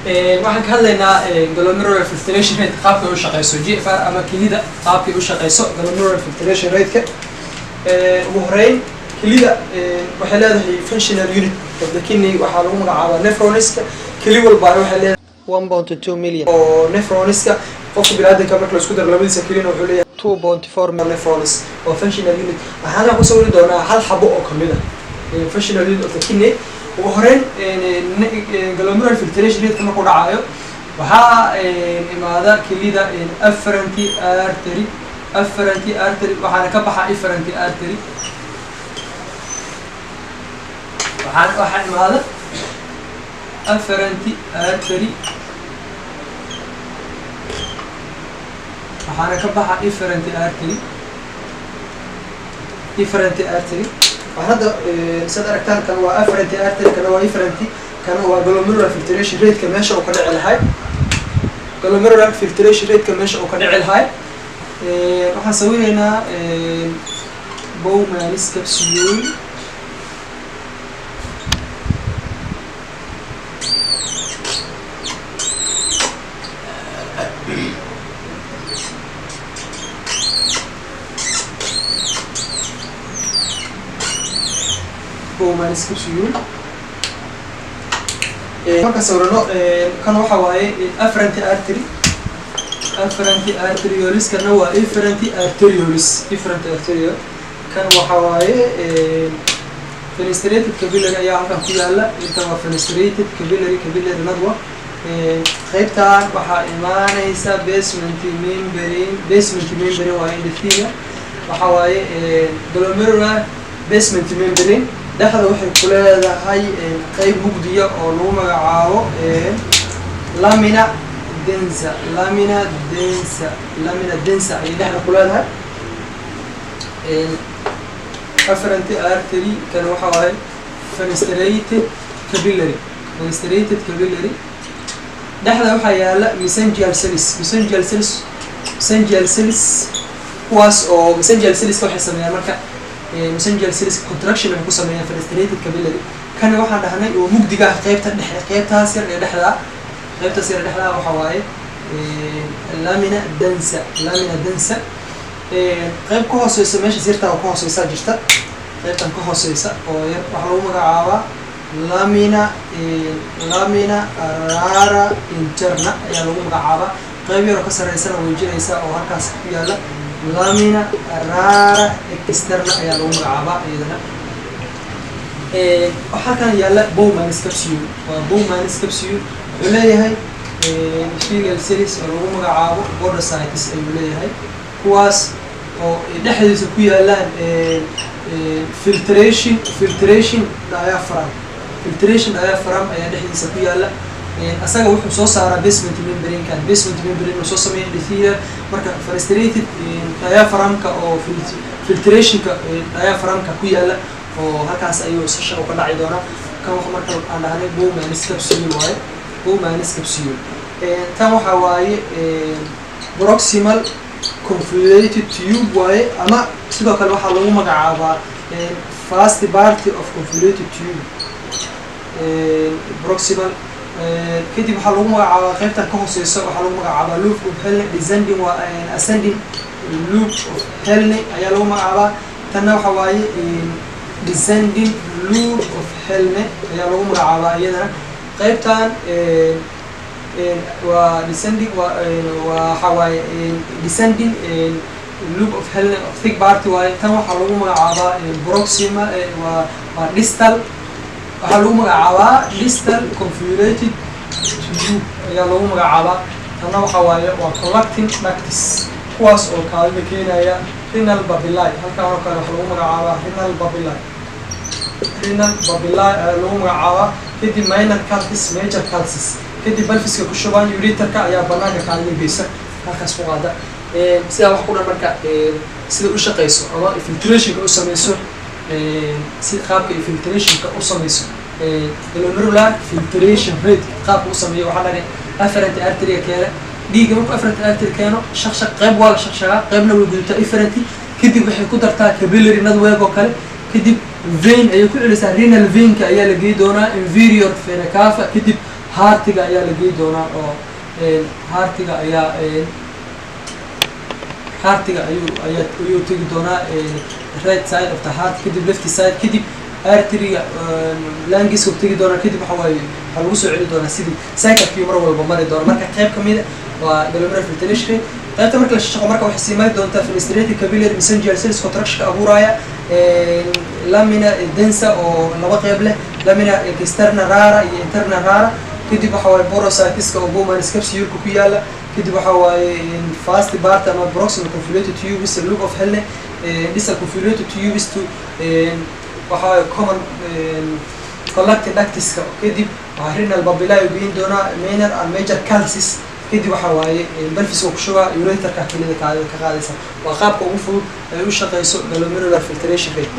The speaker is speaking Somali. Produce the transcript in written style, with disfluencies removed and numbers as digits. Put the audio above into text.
waxaan ka hadlaynaa glomerular filtration rate qaabka uu shaqeyso GFR ama kelida qaabka uu shaqeyso glomerular filtration rate-ka ugu horeyn kelida waxay leedahay functional unit of the kidney waxaa lagu magacaabaa nephroniska keli walba waxay leedahay 1.2 million oo nephroniska qofka bini'aadamka marka la isku daro labadiisa kelina wuxuu leeyahay 2.4 million nephronis oo functional unit waxaan ku sawiri doonaa hal xabo oo kamid ah functional unit of the kidney ugu horeyn glomerular filtration rate markuu dhacayo waxaa imaada kelida afferent artery waxaana ka baxa efferent artery waxaa imaada afferent artery waxaana ka baxa efferent artery هذا سد أركان كان هو أفرنت أرتري كان هو إفرنتي كان هو glomerular filtration rate كماشى وكان على هاي glomerular filtration rate كماشى وكان على هاي راح نسوي هنا Bowman's capsule Bowman's capsule marka sawirno kan waxa waaye afferent arterioles kana waa efferent arterioles kan waxa waaye fenestrated capillary ayaa halkan ku yaala inta waa fenestrated capillary nadwa qaybtaan waxaa imaanaysa basement membrane waa endothelium waxa waaye glomerular basement membrane dhexda waxay ku leedahay qayb mugdiya oo lagu magacaabo lamina densa ay dhexda ku leedahay afferent artery kan waxa waaye fenestrated capillary dhexda waxaa yaala mesangial cells kuwaas oo mesangial cells waxay sameeyaan marka mesangial cells contraction waxay ku sameeyaan fenestrated capillary kan waxaan dhahnay oo mugdiga qaybta dhexe qaybtaas yar ee dhexda waxa waaye lamina densa qayb ka hooseysa meesha sirta oo ka hooseysa jirta qaybtan ka hooseysa oo yar waxa lagu magacaabaa lamina rara interna ayaa lagu magacaabaa qayb yar oo ka sareysana way jiraysaa oo halkaas ku yaala lamina rara externa ayaa lagu magacaabaa iyadana waxaa kan yaala Bowman's capsule wuxuu leeyahay epithelial cells oo lagu magacaabo podocytes ayuu leeyahay kuwaas oo dhexdiisa ku yaalaan filtration diaphragm ayaa dhexdiisa ku yaala asaga wuxuu soo saaraa basement membrane soo sameeya endothelium marka fenestrated diaphragmka oo filtrationka diaphragmka ku yaala oo halkaas ayuu sasha ka dhaci doona kan waxa marka aan dhahnay Bowman's capsule tan waxa waaye proximal convoluted tube waaye ama sidoo kale waxa lagu magacaabaa first party of convoluted tube proximal kadib waxa lagu magacaabaa qaybtan ka hooseysa waxa lagu magacaabaa loop of Henle descending waa ascending loop of Henle ayaa lagu magacaabaa tanna waxa waaye descending loop of Henle ayaa lagu magacaabaa iyadana qaybtan waa descending waxa waaye descending loop of Henle of thick party waaye tan waxa lagu magacaabaa proximal waa distal waxaa lagu magacaabaa distal convoluted tube ayaa lagu magacaabaa tanna waxa waaye waa collecting ducts kuwaas oo kaalmo keenaya renal papillae halkaan oo kale waxa lagu magacaabaa renal papillae ayaa lagu magacaabaa kadib minor calcis major calcis kadib balfiska ku shubaan ureterka ayaa banaanka kaalmo geysa halkaas ku qaada sidaa wax ku dhan marka sida u shaqeyso ama filtrationka u sameyso si qaabka filtrationka u sameyso glomerular filtration rate qaabka u sameeyo waxaa dhahay afferent artery keena dhiigga markuu afferent artery keeno shaqshaq qayb waa la shaqshagaa qaybna way gudubtaa efferent kadib waxay ku dartaa capillary network oo kale kadib vein ayay ku celisaa renal vein-ka ayaa la geey doonaa inferior vena cava kadib heartiga ayaa la geey doonaa oo heartiga ayaa heartiga ayuu tegi doonaa right side of the heart kadib left side kadib artery-ga lungs uu tegi doonaa kadib waxa waaye waxaa lagu soo celi doonaa sidii cycle-kii mar walba mari doona marka qayb ka mid waa glomerular filtration rate qaybta marka la shaqo marka waxay sii mari doontaa fenestrated capillary mesangial cells contraction ka abuuraya lamina densa oo laba qayb leh lamina externa rara iyo interna rara kadib waxa waaye porocytes-ka oo Bowman's capsule ku yaala kadib waxa waaye fast part ama proximal convoluted tubes loop of Henle distal convoluted tubes to waxa common collecting ducts-ka kadib renal papilla ay geyn doonaa minor and major calcis kadib waxa waaye pelvis oo ku shubaa ureter-ka kelida ka qaadaysa waa qaabka ugu fudud ay u shaqeyso glomerular filtration rate.